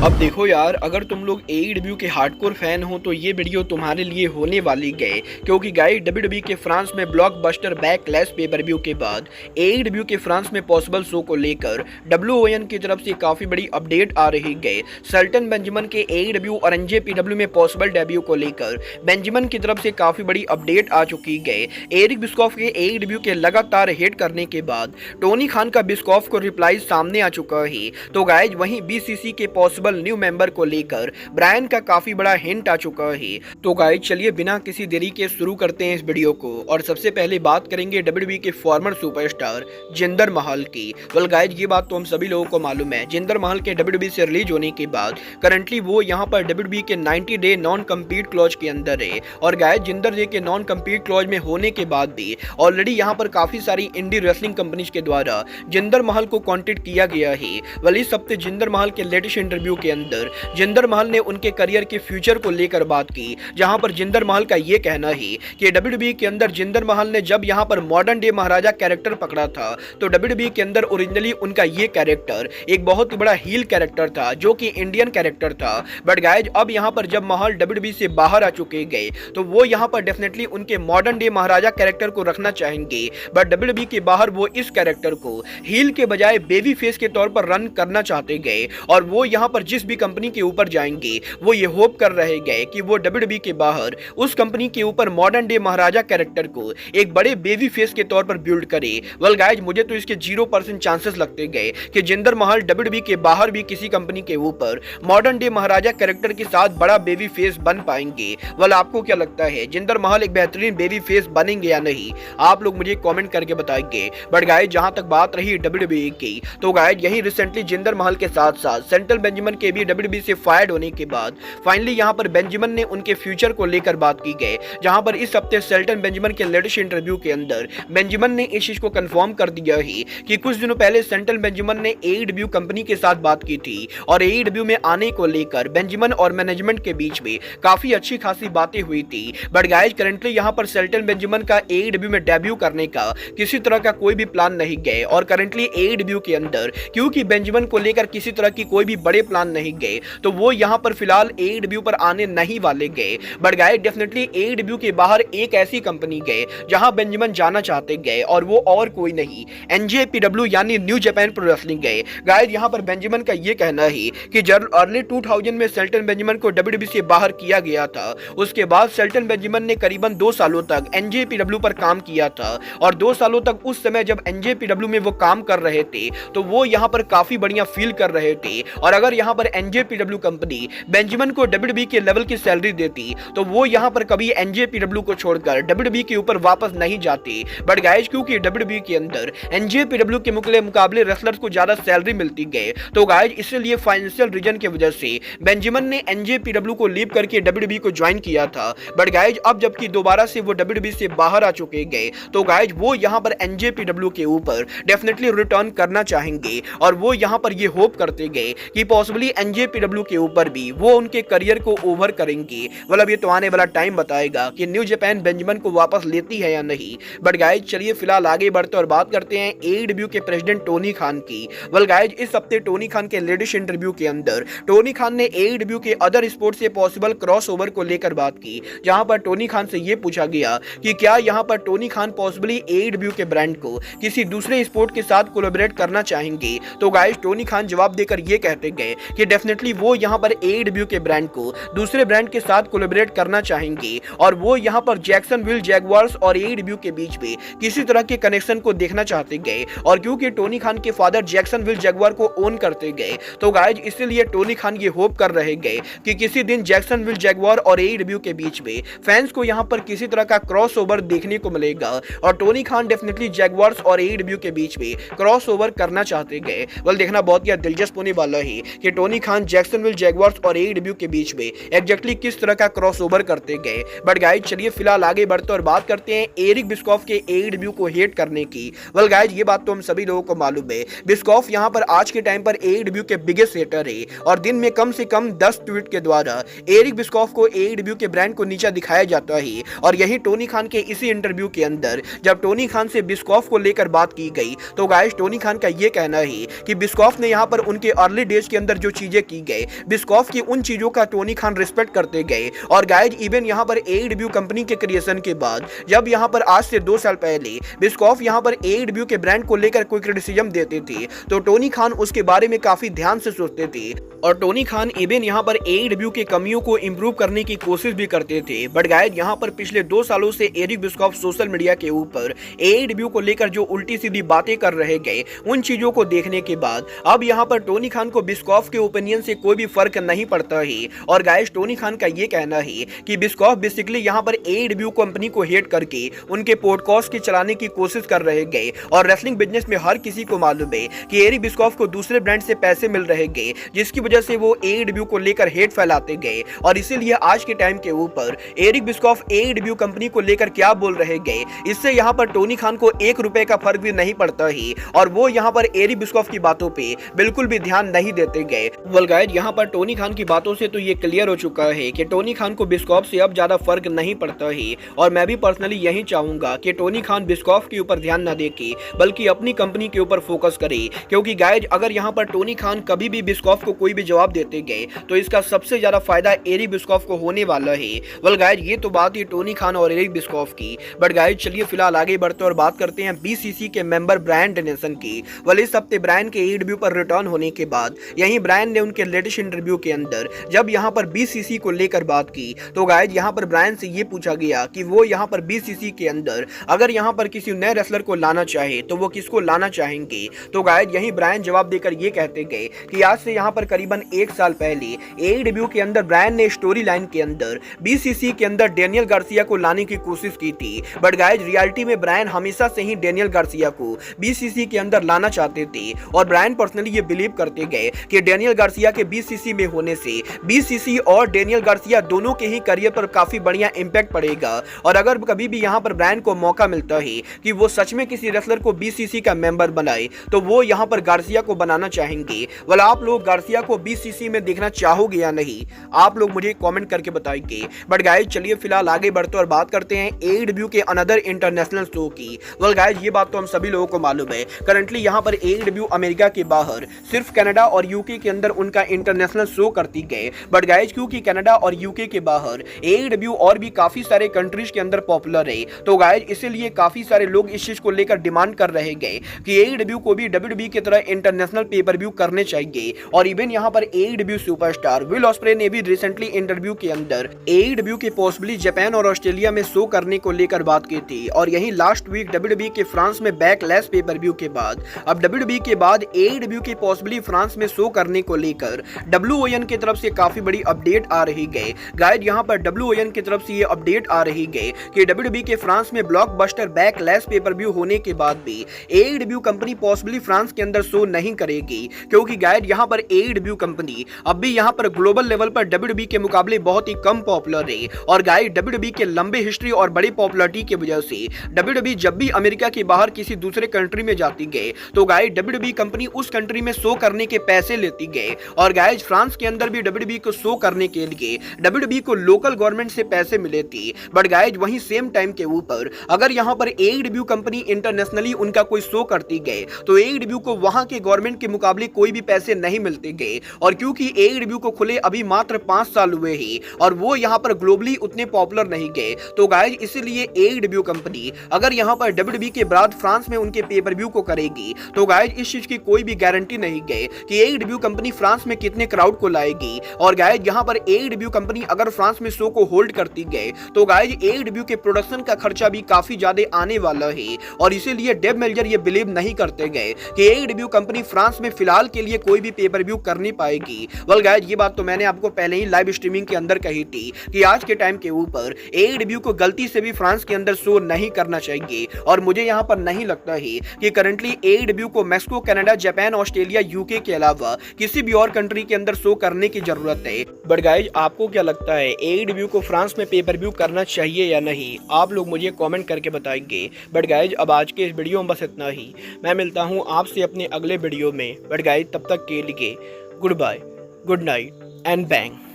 अब देखो यार, अगर तुम लोग एईडब्ल्यू के हार्डकोर फैन हो तो ये वीडियो तुम्हारे लिए होने वाली गए, क्योंकि गाइस डब्ल्यूडब्ल्यूई के फ्रांस में ब्लॉकबस्टर बैकलैश पे-पर-व्यू के बाद एईडब्ल्यू के फ्रांस में पॉसिबल शो को लेकर डब्ल्यूओएन की तरफ से काफी बड़ी अपडेट आ रही गए। शेल्टन बेंजामिन के एईडब्ल्यू और एनजेपीडब्ल्यू में पॉसिबल डेब्यू को लेकर बेंजामिन की तरफ से काफी बड़ी अपडेट आ चुकी गए। एरिक बिस्कॉफ के एईडब्ल्यू के लगातार हिट करने के बाद टोनी खान का बिस्कॉफ को रिप्लाई सामने आ चुका है। तो गाइस वहीं बीसीसी के पॉसिबल न्यू मेंबर को लेकर ब्रायन का काफी बड़ा हिंट आ चुका है। तो गाइस चलिए बिना किसी देरी के शुरू करते हैं इस वीडियो को, और सबसे पहले बात करेंगे डब्ल्यूडब्ल्यूई के फॉर्मर सुपरस्टार जिंदर महल की। वेल गाइस ये बात तो हम सभी लोगों को मालूम है, जिंदर महल के डब्ल्यूडब्ल्यूई से रिलीज होने के बाद करंटली वो यहाँ पर डब्ल्यूडब्ल्यूई के 90 डे नॉन कम्पीट क्लॉज के अंदर है। और गाइस जिंदर डे के नॉन कम्पीट क्लॉज में होने के बाद भी ऑलरेडी यहाँ पर काफी सारी इंडी रेसलिंग कंपनीज के द्वारा जिंदर महल को कॉन्टेक्ट किया गया है। वेल इस हफ्ते जिंदर महल के लेटेस्ट इंटरव्यू के अंदर जिंदर महल ने उनके करियर के फ्यूचर को लेकर बात की, जहां पर जिंदर महल का यह कहना है कि डब्ल्यूडब्ल्यूई के अंदर जिंदर महल ने जब यहां पर मॉडर्न डे महाराजा कैरेक्टर पकड़ा था तो डब्ल्यूडब्ल्यूई के अंदर ओरिजिनली उनका ये कैरेक्टर एक बहुत ही बड़ा हील कैरेक्टर था, जो कि इंडियन कैरेक्टर था। बट गाइज अब यहां पर जब महल डब्ल्यूडब्ल्यूई से बाहर आ चुके गए तो वो यहां पर डेफिनेटली उनके मॉडर्न डे महाराजा कैरेक्टर को रखना चाहेंगे, बट डब्ल्यूडब्ल्यूई के बाहर वो इस कैरेक्टर को हील के बजाय बेबी फेस के तौर पर रन करना चाहते गए। और वो यहां पर जिस भी कंपनी के ऊपर जाएंगे वो ये होप कर रहे गए कि वो डब्ल्यूडब्ल्यूई के बाहर उस कंपनी के ऊपर मॉडर्न डे महाराजा कैरेक्टर को एक बड़े बेबी फेस के तौर पर बिल्ड करे। वेल गाइज मुझे तो इसके 0% चांसेस लगते गए कि जिंदर महल डब्ल्यूडब्ल्यूई के बाहर भी किसी कंपनी के ऊपर मॉडर्न डे महाराजा कैरेक्टर के साथ बड़ा बेबी फेस बन पाएंगे। वेल आपको क्या लगता है, जिंदर महल एक बेहतरीन बेबी फेस बनेंगे या नहीं? आप लोग मुझे कमेंट करके बताएंगे। बट गाइज जहां तक बात रही डब्ल्यूडब्ल्यूई की, तो गाइज यही रिसेंटली जिंदर महल के साथ साथ शेल्टन बेंजामिन के भी डब्ल्यूडब्ल्यूई से फायर्ड होने के बाद फाइनली यहां पर बेंजामिन ने उनके फ्यूचर को लेकर बात की गई, जहां पर इस हफ्ते शेल्टन बेंजामिन के लेटेस्ट इंटरव्यू के अंदर बेंजामिन ने इस चीज को कंफर्म कर दिया है कि कुछ दिनों पहले शेल्टन बेंजामिन ने एईडब्ल्यू कंपनी के साथ बात की थी और एईडब्ल्यू में आने को लेकर बेंजामिन और मैनेजमेंट के बीच में काफी अच्छी खासी बातें हुई थी। बट गाइस करंटली यहां पर शेल्टन बेंजामिन का एईडब्ल्यू में डेब्यू करने का किसी तरह का कोई भी प्लान नहीं गए, और करंटली एईडब्ल्यू के अंदर क्योंकि बेंजामिन को लेकर किसी तरह की कोई भी बड़े प्लान नहीं गए तो वो यहां पर फिलहाल एईडब्ल्यू पर आने नहीं वाले गए। बट गाइस डेफिनेटली एईडब्ल्यू के बाहर एक ऐसी कंपनी गए जहां बेंजामिन जाना चाहते गए, और वो और कोई नहीं एनजेपीडब्ल्यू यानी न्यू जापान प्रो रेसलिंग गए। गाइस यहां पर बेंजामिन का ये कहना है कि जब अर्ली 2000 में शेल्टन बेंजामिन को डब्ल्यूडब्ल्यूई से बाहर किया गया था, उसके बाद शेल्टन बेंजामिन ने करीबन 2 सालों तक एनजेपीडब्ल्यू पर काम किया था, और 2 सालों तक उस समय जब एनजेपीडब्ल्यू में वो काम कर रहे थे तो वो यहां पर काफी बढ़िया फील कर रहे थे। और अगर यहां पर एनजेपीडब्ल्यू कंपनी बेंजामिन को डब्ल्यूडब्ल्यूई के लेवल की सैलरी देती तो वो यहां पर कभी एनजेपीडब्ल्यू को छोड़कर डब्ल्यूडब्ल्यूई के ऊपर वापस नहीं जाते। बट गाइस क्योंकि डब्ल्यूडब्ल्यूई के अंदर एनजेपीडब्ल्यू के मुकाबले रेसलर्स को ज्यादा सैलरी मिलती गई, तो गाइस इसलिए फाइनेंशियल रीजन की वजह से बेंजामिन ने एनजेपीडब्ल्यू को लीव करके डब्ल्यूडब्ल्यूई को ज्वाइन किया था। बट गाइस अब जबकि दोबारा से वो डब्ल्यूडब्ल्यूई से बाहर आ चुके गए तो गाइस वो यहां पर एनजेपीडब्ल्यू के ऊपर डेफिनेटली रिटर्न करना चाहेंगे, और वो यहां पर ये होप करते गए कि पॉसिबली एनजेपीडब्ल्यू के ऊपर भी वो उनके करियर को ओवर करेंगे। मतलब ये तो आने वाला टाइम बताएगा कि न्यू जापान बेंजामिन को वापस लेती है या नहीं। बट गाइज चलिए फिलहाल आगे बढ़ते और बात करते हैं एईडब्ल्यू के प्रेसिडेंट टोनी खान की। वेल गाइज इस हफ्ते टोनी खान के लेटेस्ट इंटरव्यू के अंदर टोनी खान ने एईडब्ल्यू के अदर स्पोर्ट से पॉसिबल क्रॉसओवर को लेकर बात की, जहां पर टोनी खान से यह पूछा गया कि क्या यहां पर टोनी खान पॉसिबली एईडब्ल्यू के ब्रांड को किसी दूसरे स्पोर्ट के साथ कोलैबोरेट करना चाहेंगे। तो गाइज टोनी खान जवाब देकर यह कहते गए कि डेफिनेटली वो यहां पर एईडब्ल्यू के ब्रांड को दूसरे ब्रांड के साथ कोलैबोरेट करना चाहेंगे, और वो यहां पर जैक्सनविल जैगुआर्स और एईडब्ल्यू के बीच में किसी तरह के कनेक्शन को देखना चाहते गए। और क्योंकि टोनी खान के फादर जैक्सनविल जैगुआर को ओन करते गए तो गाइज इसलिए टोनी खान ये होप कर रहे गए कि किसी दिन जैक्सनविल जैगुआर और एईडब्ल्यू के बीच में फैंस को यहां पर किसी तरह का क्रॉसओवर देखने को मिलेगा, और टोनी खान डेफिनेटली जैगुआर्स और एईडब्ल्यू के बीच में क्रॉसओवर करना चाहते गए। वेल देखना बहुत ही दिलचस्प होने वाला है कि टोनी खान जैक्सनविल जैगुआर्स और एईडब्ल्यू के बीच में एग्जैक्टली किस तरह का क्रॉसओवर करते गए। बट गाइज चलिए फिलहाल आगे बढ़ते और बात करते हैं एरिक बिस्कॉफ के एईडब्ल्यू को हेट करने की। वेल गाइज ये बात तो हम सभी लोगों को मालूम है, बिस्कॉफ यहां पर आज के टाइम पर एईडब्ल्यू के बिगेस्ट हेटर है, और दिन में कम से कम 10 ट्वीट के द्वारा एरिक बिस्कॉफ को एईडब्ल्यू के ब्रांड को नीचा दिखाया जाता है। और यही टोनी खान के इसी इंटरव्यू के अंदर जब टोनी खान से बिस्कॉफ को लेकर बात की गई तो गाइज टोनी खान का यह कहना है कि बिस्कॉफ ने यहां पर उनके अर्ली डेज के अंदर जो चीजें की गई, बिस्कॉफ की उन चीजों का टोनी खान रिस्पेक्ट करते गए। और गाइज इवन यहाँ पर एडब्ल्यू कंपनी के क्रिएशन के बाद जब यहाँ पर आज से 2 साल पहले बिस्कॉफ यहाँ पर एडब्ल्यू के ब्रांड को लेकर कोई क्रिटिसिज्म देते थे तो टोनी खान उसके बारे में काफी ध्यान से सोचते थे और टोनी खान इवन यहाँ पर एडब्ल्यू के कमियों को इंप्रूव करने की कोशिश भी करते थे। बट गाइज यहाँ पर पिछले 2 सालों से एरिक बिस्कॉफ सोशल मीडिया के ऊपर एडब्ल्यू को लेकर जो उल्टी सीधी बातें कर रहे गए, उन चीजों को देखने के बाद अब यहाँ पर टोनी खान को बिस्कॉफ के ओपिनियन से कोई भी फर्क नहीं पड़ता है। और गाइज टोनी खान का ये कहना है कि बिस्कॉफ बेसिकली यहाँ पर एडब्ल्यू कंपनी को हेट करके उनके पॉडकास्ट के चलाने की कोशिश कर रहे गए। और रेसलिंग बिजनेस में हर किसी को मालूम है कि एरिक बिस्कॉफ को दूसरे ब्रांड से पैसे मिल रहे गए, जिसकी वजह से वो एडब्ल्यू को लेकर हेट फैलाते गए। और इसीलिए आज के टाइम के ऊपर एरिक बिस्कॉफ एडब्ल्यू कंपनी को लेकर क्या बोल रहे गए, इससे यहाँ पर टोनी खान को 1 रुपए का फर्क भी नहीं पड़ता है और वो यहाँ पर एरिक बिस्कॉफ की बातों पे बिल्कुल भी ध्यान नहीं देते गए। वेल गाइस यहाँ पर टोनी खान की बातों से तो ये क्लियर हो चुका है कि टोनी खान को बिस्कॉफ से अब ज्यादा फर्क नहीं पड़ता है। और मैं भी पर्सनली यही चाहूंगा कि टोनी खान बिस्कॉफ के ऊपर ध्यान न दे के बल्कि अपनी कंपनी के ऊपर फोकस करे, क्योंकि गाइज अगर यहाँ पर टोनी खान कभी भी बिस्कॉफ को कोई भी जवाब देते गए तो इसका सबसे ज्यादा फायदा एरिक बिस्कॉफ को होने वाला है। वेल गाइज ये तो बात ही टोनी खान और एरिक बिस्कॉफ की। बट गाइज चलिए फिलहाल आगे बढ़ते और बात करते हैं बीसीसी के मेंबर ब्रायन डेनिसन की। वेल इस हफ्ते ब्रायन के एडब्ल्यू पर रिटर्न होने के बाद यहीं ब्रायन ने उनके लेटेस्ट इंटरव्यू के अंदर जब यहाँ पर बीसीसी को लेकर बात की तो गाइज यहाँ पर ब्रायन से ये पूछा गया कि वो यहाँ पर बीसीसी के अंदर अगर यहाँ पर किसी नए रेसलर को लाना चाहे तो वो किसको लाना चाहेंगे। तो गाइज यहीं ब्रायन जवाब देकर ये कहते गए कि आज से यहाँ पर करीबन 1 साल पहले एडब्ल्यू के अंदर ब्रायन ने स्टोरी लाइन के अंदर बीसीसी के अंदर डेनियल गार्सिया को लाने की कोशिश की थी। बट गाइज रियलिटी में ब्रायन हमेशा से ही डेनियल गार्सिया को बीसीसी के अंदर लाना चाहते थे और ब्रायन पर्सनली ये बिलीव करते गए कि डेनियल गार्सिया के बीसीसी में होने से बीसीसी और डेनियल गार्सिया दोनों के ही करियर पर काफी बढ़िया इंपैक्ट पड़ेगा। और अगर कभी भी यहाँ पर ब्रायन को मौका मिलता है कि वो सच में किसी रेसलर को बीसीसी का मेंबर बनाए तो वो यहाँ पर गार्सिया को बनाना चाहेंगे। वाला आप लोग गार्सिया को बीसीसी में देखना चाहोगे या नहीं, आप लोग मुझे कमेंट करके बताइए। बट गाइज चलिए फिलहाल आगे बढ़ते और बात करते हैं एडब्ल्यू के अनदर इंटरनेशनल शो की। वेल गाइज ये बात तो हम सभी लोगों को मालूम है, करंटली यहाँ पर एडब्ल्यू अमेरिका के बाहर सिर्फ कनाडा और यूके के अंदर उनका इंटरनेशनल शो करती गए। बट गाइज क्योंकि कनाडा और यूके के बाहर एडब्ल्यू और भी काफी सारे कंट्रीज के अंदर पॉपुलर है तो गाइज इसीलिए काफी सारे लोग इस चीज को लेकर डिमांड कर रहे गए कि एडब्ल्यू को भी डब्ल्यूडब्ल्यूई की तरह इंटरनेशनल पेपर व्यू करने चाहिए। और इवन यहाँ पर एडब्ल्यू सुपरस्टार विल ऑस्प्रे ने भी रिसेंटली इंटरव्यू के अंदर एडब्ल्यू के पॉसिबली जापान और ऑस्ट्रेलिया में शो करने को लेकर बात की थी। और यही लास्ट वीक डब्ल्यूडब्ल्यूई के फ्रांस में बैकलैश पेपर व्यू के बाद अब डब्ल्यूडब्ल्यूई के बाद एडब्ल्यू के पॉसिबली फ्रांस में शो करने को लेकर डब्ल्यूओएन की तरफ से काफी बड़ी अपडेट आ रही गई। गाइड यहाँ पर डब्ल्यूओएन की तरफ से ये अपडेट आ रही गई कि डब्ल्यूडब्ल्यूई के फ्रांस में ब्लॉकबस्टर बैकलैश पेपर व्यू होने के बाद भी एडब्ल्यू कंपनी पॉसिबली फ्रांस के अंदर शो नहीं करेगी, क्योंकि गाइड यहाँ पर एडब्ल्यू कंपनी अब भी यहाँ पर ग्लोबल लेवल पर डब्ल्यूडब्ल्यूई के मुकाबले बहुत ही कम पॉपुलर है। और गाइड डब्ल्यूडब्ल्यूई के लंबे हिस्ट्री और बड़ी पॉपुलरिटी की वजह से डब्ल्यूडब्ल्यूई जब भी अमेरिका के बाहर किसी दूसरे कंट्री में जाती गए तो गाइड डब्ल्यूडब्ल्यूई कंपनी उस कंट्री में शो करने के पैसे लेती गए। और गाइड फ्रांस के अंदर भी डब्ल्यूडब्ल्यूई को शो करने के लिए डब्ल्यूडब्ल्यूई को लोकल गवर्नमेंट से पैसे मिले थे। बट गाइड वहीं सेम टाइम के ऊपर अगर यहाँ पर एडब्ल्यूडब्ल्यू कंपनी इंटरनेशनली उनका कोई शो करती गए तो एडब्ल्यूडब्ल्यू को वहां के गवर्नमेंट के मुकाबले कोई भी पैसे नहीं मिलते गए। और क्योंकि एडब्ल्यूडब्ल्यू को खुले अभी मात्र 5 साल हुए ही और वो यहाँ पर ग्लोबली उतने पॉपुलर नहीं गए तो गाइज इसीलिए एडब्ल्यूडब्ल्यू कंपनी अगर यहाँ पर डब्ल्यूडब्ल्यूई के बाद फ्रांस में उनके पेपर व्यू को करेगी तो गाइज इस चीज की कोई भी गारंटी नहीं गए कि एडब्ल्यूडब्ल्यू कंपनी फ्रांस में कितने क्राउड को लाएगी। और गाइज यहाँ पर एडब्ल्यूडब्ल्यू कंपनी अगर फ्रांस में शो को होल्ड करती गए तो गाइज एडब्ल्यूडब्ल्यू के प्रोडक्शन का खर्चा भी काफी ज्यादा आने वाला है। और इसीलिए डेव मेल्जर ये बिलीव नहीं करते गए कि एडब्ल्यूडब्ल्यू कंपनी फ्रांस में फिलहाल के लिए कोई भी पेपर व्यू कर नहीं पाएगी। वेल गाइज ये बात तो मैंने आपको पहले ही लाइव स्ट्रीमिंग के अंदर कही थी कि आज के टाइम के ऊपर एडब्ल्यूडब्ल्यू को गलती से भी फ्रांस के अंदर शो नहीं करना चाहिए। और मुझे यहाँ पर नहीं लगता है कि करंटली एडब्ल्यूडब्ल्यू को Mexico, Canada, Japan, Australia, UK के अलावा किसी भी और कंट्री के अंदर शो करने की जरूरत है। बट गाइज आपको क्या लगता है एडब्ल्यूडब्ल्यू को फ्रांस में पेपर व्यू करना चाहिए या नहीं, आप लोग मुझे कमेंट करके बताएंगे। बट गाइज अब आज के इस वीडियो में बस इतना ही। मैं मिलता हूँ आपसे अपने अगले वीडियो में। बट गाइज तब तक के लिए goodbye, good night and bang.